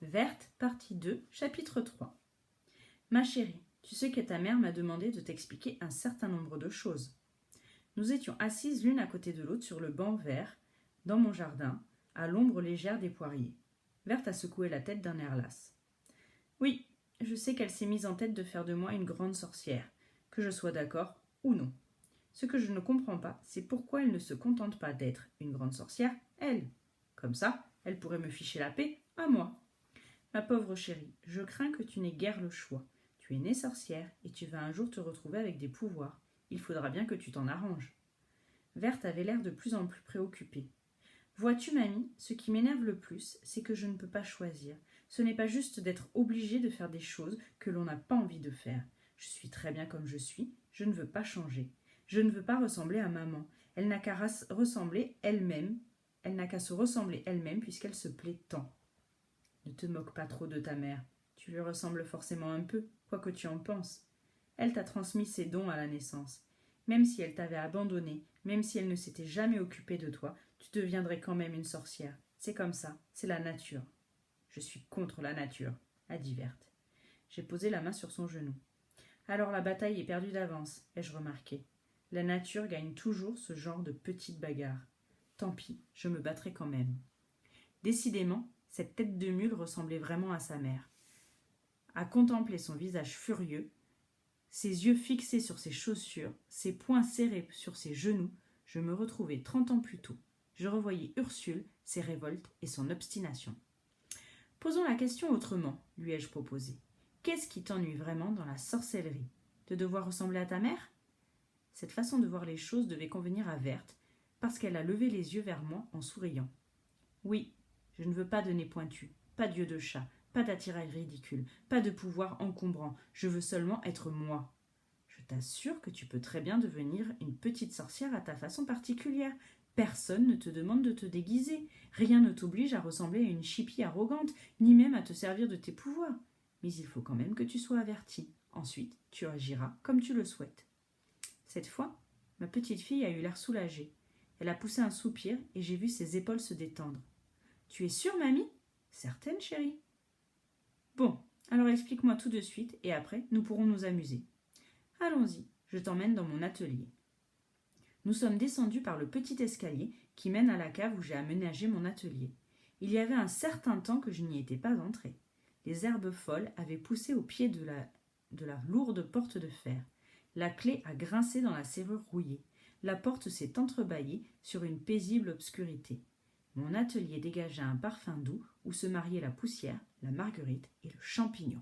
Verte, partie 2, chapitre 3. Ma chérie, tu sais que ta mère m'a demandé de t'expliquer un certain nombre de choses. Nous étions assises l'une à côté de l'autre sur le banc vert, dans mon jardin, à l'ombre légère des poiriers. Verte a secoué la tête d'un air las. Oui, je sais qu'elle s'est mise en tête de faire de moi une grande sorcière, que je sois d'accord ou non. Ce que je ne comprends pas, c'est pourquoi elle ne se contente pas d'être une grande sorcière, elle. Comme ça, elle pourrait me ficher la paix à moi. Ma pauvre chérie, je crains que tu n'aies guère le choix. Tu es née sorcière et tu vas un jour te retrouver avec des pouvoirs. Il faudra bien que tu t'en arranges. Verte avait l'air de plus en plus préoccupée. Vois-tu, mamie, ce qui m'énerve le plus, c'est que je ne peux pas choisir. Ce n'est pas juste d'être obligée de faire des choses que l'on n'a pas envie de faire. Je suis très bien comme je suis, je ne veux pas changer. Je ne veux pas ressembler à maman. Elle n'a qu'à ressembler elle-même. Elle n'a qu'à se ressembler elle-même puisqu'elle se plaît tant. Ne te moque pas trop de ta mère. Tu lui ressembles forcément un peu, quoi que tu en penses. Elle t'a transmis ses dons à la naissance. Même si elle t'avait abandonné, même si elle ne s'était jamais occupée de toi, tu deviendrais quand même une sorcière. C'est comme ça, c'est la nature. Je suis contre la nature, a dit Verte. J'ai posé la main sur son genou. Alors la bataille est perdue d'avance, ai-je remarqué. La nature gagne toujours ce genre de petites bagarres. Tant pis, je me battrai quand même. Décidément, cette tête de mule ressemblait vraiment à sa mère. À contempler son visage furieux, ses yeux fixés sur ses chaussures, ses poings serrés sur ses genoux, je me retrouvais 30 ans plus tôt. Je revoyais Ursule, ses révoltes et son obstination. Posons la question autrement, lui ai-je proposé. Qu'est-ce qui t'ennuie vraiment dans la sorcellerie? De devoir ressembler à ta mère? Cette façon de voir les choses devait convenir à Verte, parce qu'elle a levé les yeux vers moi en souriant. Oui, je ne veux pas de nez pointu, pas d'yeux de chat, pas d'attirail ridicule, pas de pouvoir encombrant, je veux seulement être moi. Je t'assure que tu peux très bien devenir une petite sorcière à ta façon particulière. Personne ne te demande de te déguiser, rien ne t'oblige à ressembler à une chipie arrogante, ni même à te servir de tes pouvoirs. Mais il faut quand même que tu sois avertie. Ensuite, tu agiras comme tu le souhaites. Cette fois, ma petite fille a eu l'air soulagée. Elle a poussé un soupir et j'ai vu ses épaules se détendre. Tu es sûre, mamie? Certaine, chérie. Bon, alors explique-moi tout de suite et après, nous pourrons nous amuser. Allons-y, je t'emmène dans mon atelier. Nous sommes descendus par le petit escalier qui mène à la cave où j'ai aménagé mon atelier. Il y avait un certain temps que je n'y étais pas entrée. Les herbes folles avaient poussé au pied de la lourde porte de fer. La clé a grincé dans la serrure rouillée. La porte s'est entrebâillée sur une paisible obscurité. Mon atelier dégageait un parfum doux où se mariaient la poussière, la marguerite et le champignon.